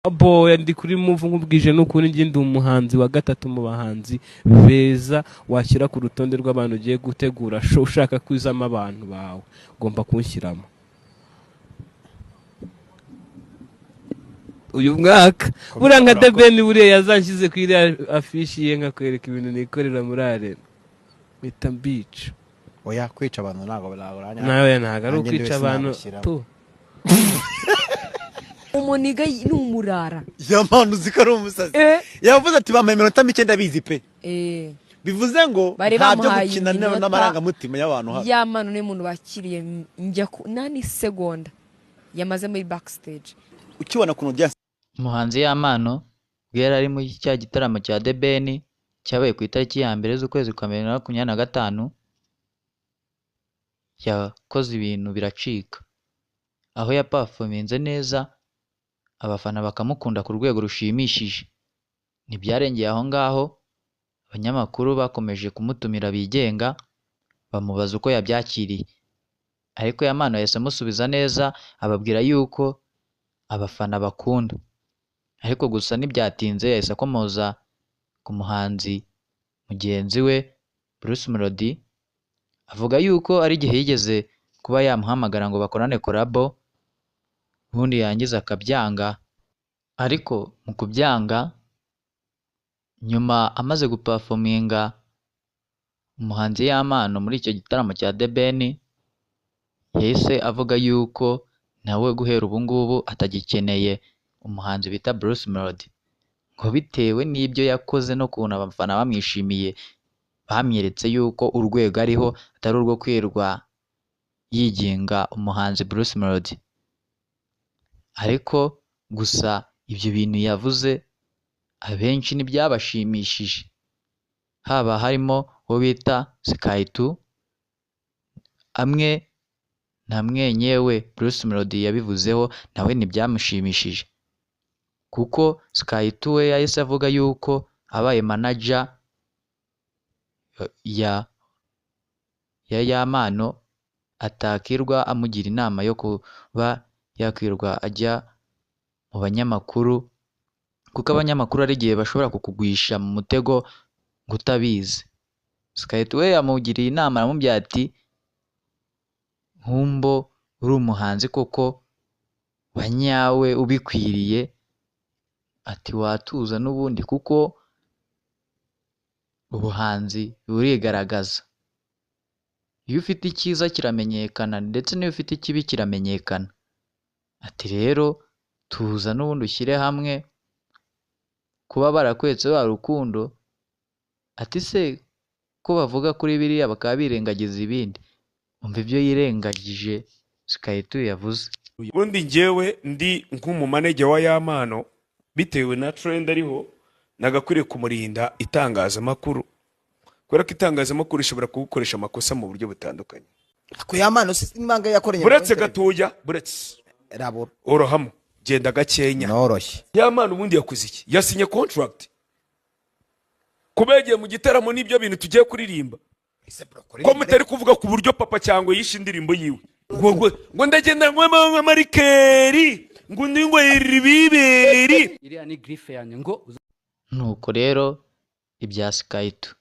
boya ndi kuri move nk'ubwije n'ukuri njye ndi umuhanzi wa gatatu mu bahanzi beza washyira ku rutonde rw'abantu ugiye gutegura show ushaka kwizamo abantu bawe ugomba kunshyiramo uyu mwaka buriya nka The Ben buriya yazanshyize ku iriya afishi ye nkakwereka ibintu nikorera muri arena mpita mbica oya kwica abantu ntabwo nawe ntabwo ari ukwica abantu tu umuniga ni umurara yamanu ziko ari umusazi yavuze ati bamaye iminota mike ndabizi pe bivuze ngo ntabyo gukina n'amarangamutima y'abantu hano yamanu ni umuntu bakiriye njya nani segonda yamaze muri backstage ukibona kuno bya umuhanzi Yamano bwera ari mu cya gitaramo cya The Ben cyabaye ku itariki ya mbere z'ukwezi kwa 2025 yakoze ibintu biracika aho yaperforminze neza abafana bakamukunda ku rwego rushimishije ntibyarengeye aho ngaho abanyamakuru bakomeje kumutumira bigenga bamubaza uko yabyakiriye ariko Yamano yahise amusubiza neza ababwira yuko abafana bakunda ariko gusa ntibyatinze yahise akomoza ku muhanzi mugenzi we Bruce Melody avuga yuko ari igihe yigeze kuba yamuhamagara ngo bakorane collabo ubundi yangiza akabyanga ariko mu kubyanga nyuma amaze guperforminga umuhanzi Yamano muri icyo gitaramo cya The Ben yahise avuga yuko nawe guhera ubu ngubu atagikeneye umuhanzi bita Bruce Melody ngo bitewe n'ibyo yakoze no kuntu abafana bamwishimiye bamweretse yuko urwego ariho atari urwo kwirwa yigenga umuhanzi Bruce Melody ariko gusa ibyo bintu yavuze abenshi ntibyabashimishije haba harimo uwo bita Sky2 amwe na mwenyewe Bruce Melody yabivuzeho nawe ntibyamushimishije kuko Sky2 we yahise avuga yuko abaye manager ya Yamano atakirwa amugira inama yo kuba yakwirwa ajya mu banyamakuru kuko abanyamakuru ari igihe bashobora kukugwisha mu mutego ngo utabizi Sky2 we yamugiriye inama aramubwira ati nkumbo uri umuhanzi koko wanyawe ubikwiriye ati watuza n'ubundi kuko ubuhanzi burigaragaza iyo ufite icyiza kiramenyekana ndetse n'iyo ufite ikibi kiramenyekana ati rero tuza n'ubundi ushyire hamwe kuba barakwetse wa rukundo ati se ko bavuga kuri biriya bakaba birengagiza ibindi umva ibyo yirengagije Sky2 yavuze ubundi njyewe ndi nk'umumanege wa Yamano bitewe na trend ariho nagakwiriye kumurinda itangazamakuru kubera ko itangazamakuru ishobora kugukoresha amakosa mu buryo butandukanye ko Yamano impanga yakoranye buretse gatuya buretse rabura orohamo genda gakenya noroshye Yamano ubundi yakoze iki yasinye contract kubegeye mu gitaramo n'ibyo bintu tugiye kuririmba ko mutari kuvuga ku buryo papa cyangwa yishe indirimbo yiwe ngo ndagenda nka marikeri ngo ndingo iribiberi iriya ni grife yanjye ngo nuko rero ibya Sky2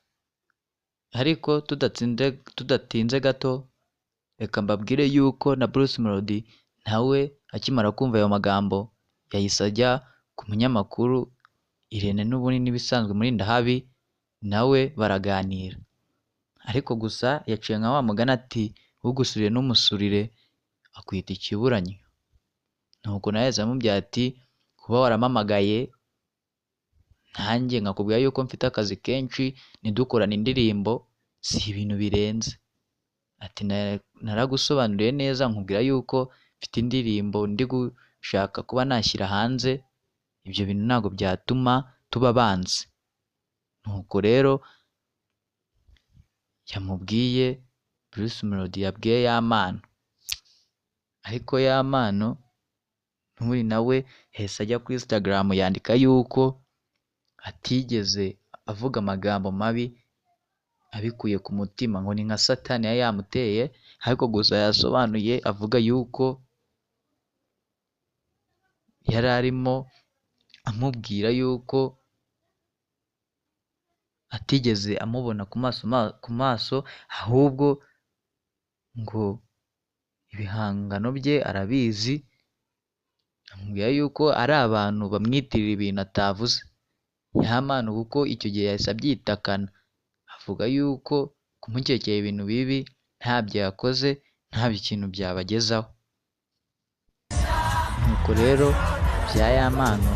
ariko tudatinze gato reka mbabwire yuko na Bruce Melody nawe akimara kumva ayo magambo yahise ajya ku munyamakuru Irene n'ubundi n'ibisanzwe muri Ndahabi nawe baraganira ariko gusa yaciye nka wa mugana ati ugusurire n'umusurire akwita ikiburanyo nuko nawe yazamubwira ati kuba waramamagaye ntanjye nkakubwira yuko mfite akazi kenshi nidukorana indirimbo si ibintu birenze ati naragusobanuriye neza nkubwira yuko mfite indirimbo ndi gushaka kuba nashyira hanze ibyo bintu ntabwo byatuma tuba banzi nuko rero yamubwiye Bruce Melody yabwiye Yamano ariko Yamano n'uri nawe hese ajya kuri Instagram yandika yuko atigeze avuga amagambo mabi abikuye ku mutima ngo ni nka Satani yamuteye ariko gusa yasobanuye avuga yuko yari arimo amubwira yuko atigeze amubona ku maso ahubwo ngo ibihangano bye arabizi, amubwira yuko ari abantu bamwitirira ibintu atavuze. Yahamana kuko icyo gihe yahise abyitakana, avuga yuko kumukekera ibintu bibi ntabyo yakoze, nta kintu byabagezaho. Nuko rero bya Yamano,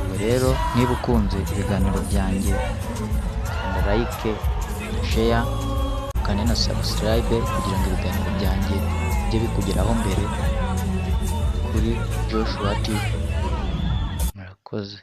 ubu rero niba ukunze ibiganiro byanjye kanda like, share, ukane na subscribe kugira ngo ibiganiro byanjye bijye bikugeraho mbere kuri Joshua TV. Murakoze.